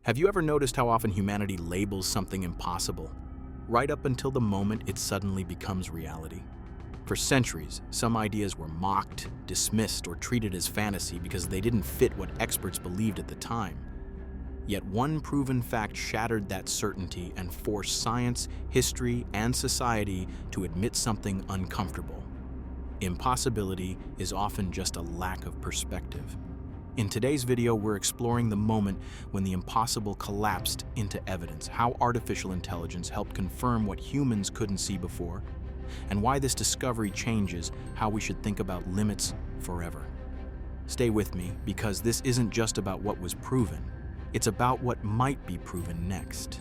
Have you ever noticed how often humanity labels something impossible, right up until the moment it suddenly becomes reality? For centuries, some ideas were mocked, dismissed, or treated as fantasy because they didn't fit what experts believed at the time. Yet one proven fact shattered that certainty and forced science, history, and society to admit something uncomfortable. Impossibility is often just a lack of perspective. In today's video, we're exploring the moment when the impossible collapsed into evidence, how artificial intelligence helped confirm what humans couldn't see before, and why this discovery changes how we should think about limits forever. Stay with me, because this isn't just about what was proven, it's about what might be proven next.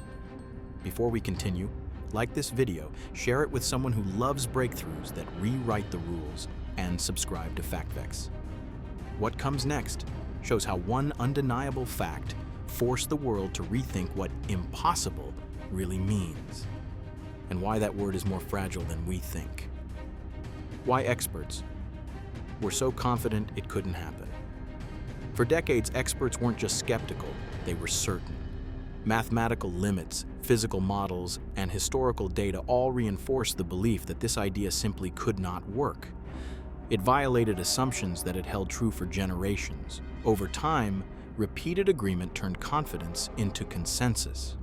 Before we continue, like this video, share it with someone who loves breakthroughs that rewrite the rules, and subscribe to FactVex. What comes next shows how one undeniable fact forced the world to rethink what impossible really means, and why that word is more fragile than we think. Why experts were so confident it couldn't happen. For decades, experts weren't just skeptical, they were certain. Mathematical limits, physical models, and historical data all reinforced the belief that this idea simply could not work. It violated assumptions that had held true for generations. Over time, repeated agreement turned confidence into consensus.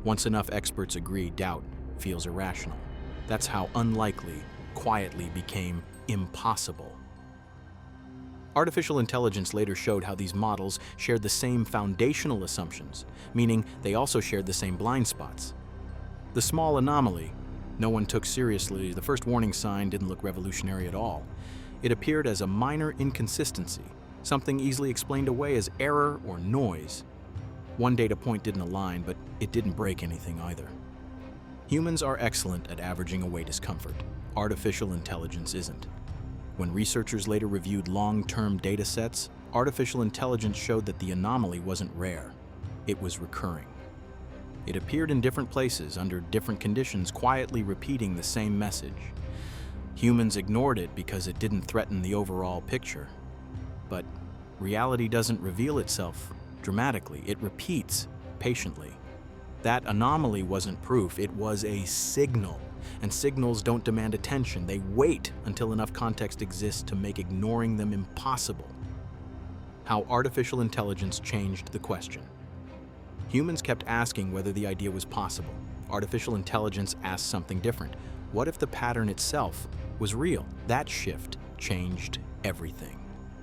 Once enough experts agree, doubt feels irrational. That's how unlikely quietly became impossible. Artificial intelligence later showed how these models shared the same foundational assumptions, meaning they also shared the same blind spots. The small anomaly no one took seriously, the first warning sign, didn't look revolutionary at all. It appeared as a minor inconsistency, something easily explained away as error or noise. One data point didn't align, but it didn't break anything either. Humans are excellent at averaging away discomfort. Artificial intelligence isn't. When researchers later reviewed long-term data sets, artificial intelligence showed that the anomaly wasn't rare. It was recurring. It appeared in different places, under different conditions, quietly repeating the same message. Humans ignored it because it didn't threaten the overall picture. But reality doesn't reveal itself dramatically, it repeats patiently. That anomaly wasn't proof, it was a signal. And signals don't demand attention, they wait until enough context exists to make ignoring them impossible. How artificial intelligence changed the question. Humans kept asking whether the idea was possible. Artificial intelligence asked something different. What if the pattern itself was real? That shift changed everything.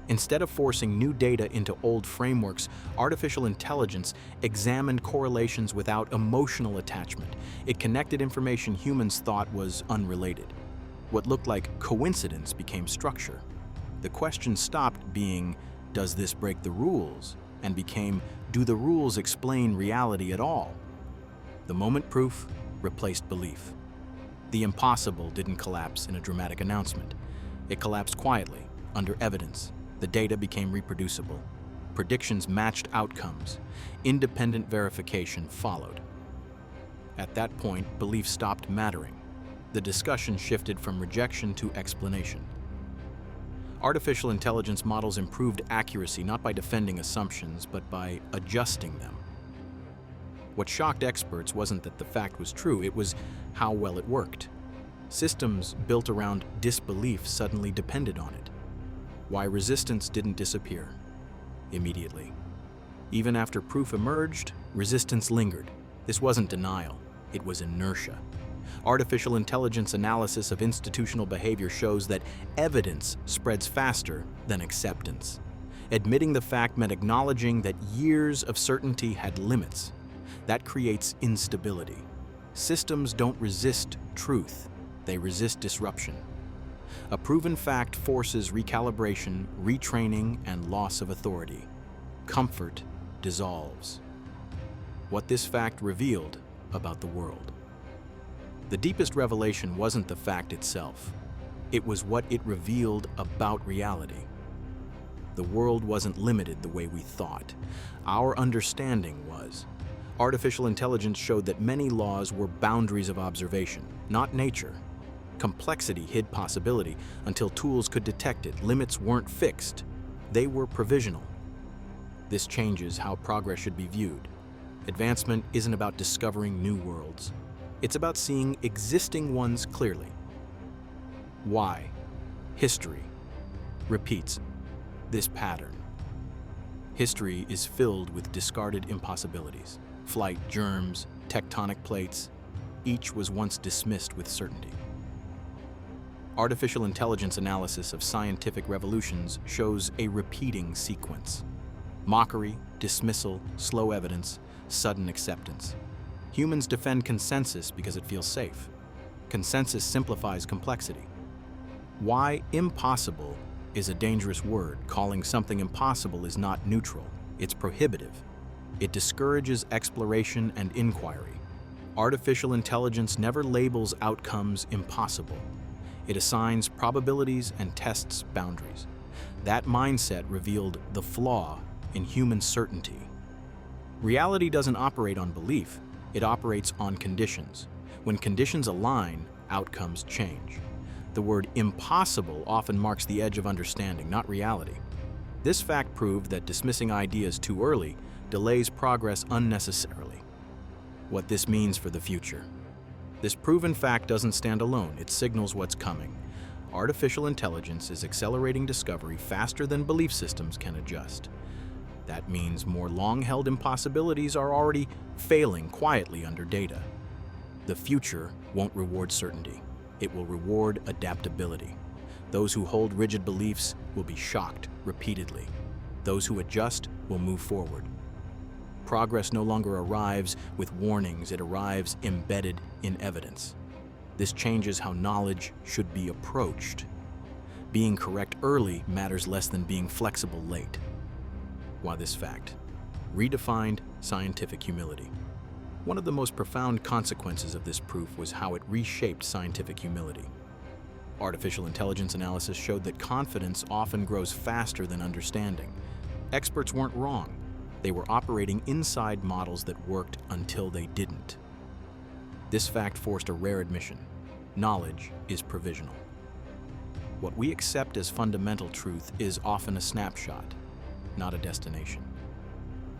Instead of forcing new data into old frameworks, artificial intelligence examined correlations without emotional attachment. It connected information humans thought was unrelated. What looked like coincidence became structure. The question stopped being, does this break the rules? And became, do the rules explain reality at all? The moment proof replaced belief. The impossible didn't collapse in a dramatic announcement. It collapsed quietly, under evidence. The data became reproducible. Predictions matched outcomes. Independent verification followed. At that point, belief stopped mattering. The discussion shifted from rejection to explanation. Artificial intelligence models improved accuracy not by defending assumptions, but by adjusting them. What shocked experts wasn't that the fact was true, it was how well it worked. Systems built around disbelief suddenly depended on it. Why resistance didn't disappear immediately. Even after proof emerged, resistance lingered. This wasn't denial, it was inertia. Artificial intelligence analysis of institutional behavior shows that evidence spreads faster than acceptance. Admitting the fact meant acknowledging that years of certainty had limits. That creates instability. Systems don't resist truth, they resist disruption. A proven fact forces recalibration, retraining, and loss of authority. Comfort dissolves. What this fact revealed about the world. The deepest revelation wasn't the fact itself. It was what it revealed about reality. The world wasn't limited the way we thought. Our understanding was. Artificial intelligence showed that many laws were boundaries of observation, not nature. Complexity hid possibility until tools could detect it. Limits weren't fixed. They were provisional. This changes how progress should be viewed. Advancement isn't about discovering new worlds. It's about seeing existing ones clearly. Why? History repeats this pattern. History is filled with discarded impossibilities. Flight, germs, tectonic plates, each was once dismissed with certainty. Artificial intelligence analysis of scientific revolutions shows a repeating sequence. Mockery, dismissal, slow evidence, sudden acceptance. Humans defend consensus because it feels safe. Consensus simplifies complexity. Why impossible is a dangerous word. Calling something impossible is not neutral, it's prohibitive. It discourages exploration and inquiry. Artificial intelligence never labels outcomes impossible. It assigns probabilities and tests boundaries. That mindset revealed the flaw in human certainty. Reality doesn't operate on belief, it operates on conditions. When conditions align, outcomes change. The word impossible often marks the edge of understanding, not reality. This fact proved that dismissing ideas too early delays progress unnecessarily. What this means for the future. This proven fact doesn't stand alone, it signals what's coming. Artificial intelligence is accelerating discovery faster than belief systems can adjust. That means more long-held impossibilities are already failing quietly under data. The future won't reward certainty. It will reward adaptability. Those who hold rigid beliefs will be shocked repeatedly. Those who adjust will move forward. Progress no longer arrives with warnings, it arrives embedded in evidence. This changes how knowledge should be approached. Being correct early matters less than being flexible late. Why this fact? Redefined scientific humility. One of the most profound consequences of this proof was how it reshaped scientific humility. Artificial intelligence analysis showed that confidence often grows faster than understanding. Experts weren't wrong. They were operating inside models that worked until they didn't. This fact forced a rare admission. Knowledge is provisional. What we accept as fundamental truth is often a snapshot, not a destination.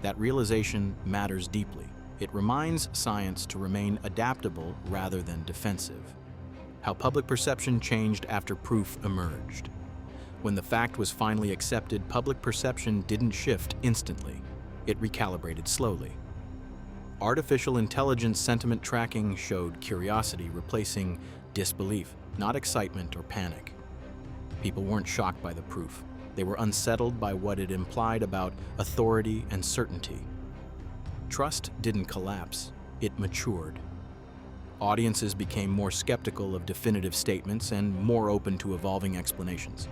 That realization matters deeply. It reminds science to remain adaptable rather than defensive. How public perception changed after proof emerged. When the fact was finally accepted, public perception didn't shift instantly. It recalibrated slowly. Artificial intelligence sentiment tracking showed curiosity replacing disbelief, not excitement or panic. People weren't shocked by the proof. They were unsettled by what it implied about authority and certainty. Trust didn't collapse, it matured. Audiences became more skeptical of definitive statements and more open to evolving explanations.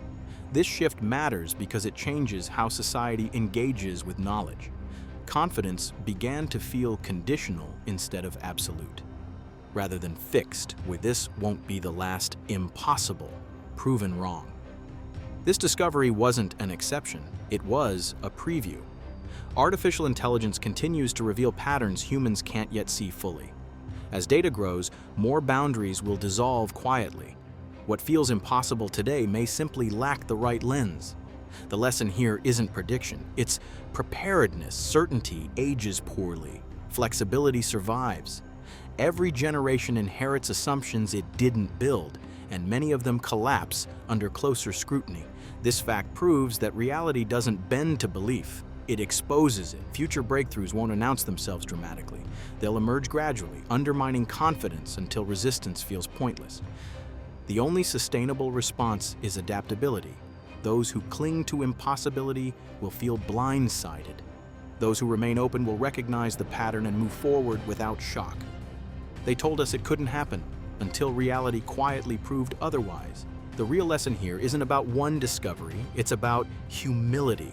This shift matters because it changes how society engages with knowledge. Confidence began to feel conditional instead of absolute, rather than fixed, with "this won't be the last impossible," proven wrong. This discovery wasn't an exception, it was a preview. Artificial intelligence continues to reveal patterns humans can't yet see fully. As data grows, more boundaries will dissolve quietly. What feels impossible today may simply lack the right lens. The lesson here isn't prediction, it's preparedness. Certainty ages poorly. Flexibility survives. Every generation inherits assumptions it didn't build, and many of them collapse under closer scrutiny. This fact proves that reality doesn't bend to belief. It exposes it. Future breakthroughs won't announce themselves dramatically. They'll emerge gradually, undermining confidence until resistance feels pointless. The only sustainable response is adaptability. Those who cling to impossibility will feel blindsided. Those who remain open will recognize the pattern and move forward without shock. They told us it couldn't happen until reality quietly proved otherwise. The real lesson here isn't about one discovery, it's about humility.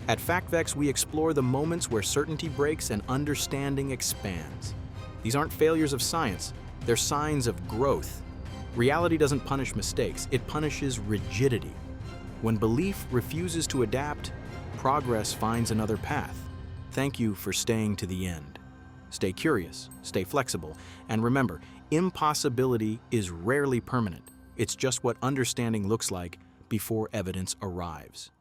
At FactVex, we explore the moments where certainty breaks and understanding expands. These aren't failures of science, they're signs of growth. Reality doesn't punish mistakes, it punishes rigidity. When belief refuses to adapt, progress finds another path. Thank you for staying to the end. Stay curious, stay flexible, and remember, impossibility is rarely permanent. It's just what understanding looks like before evidence arrives.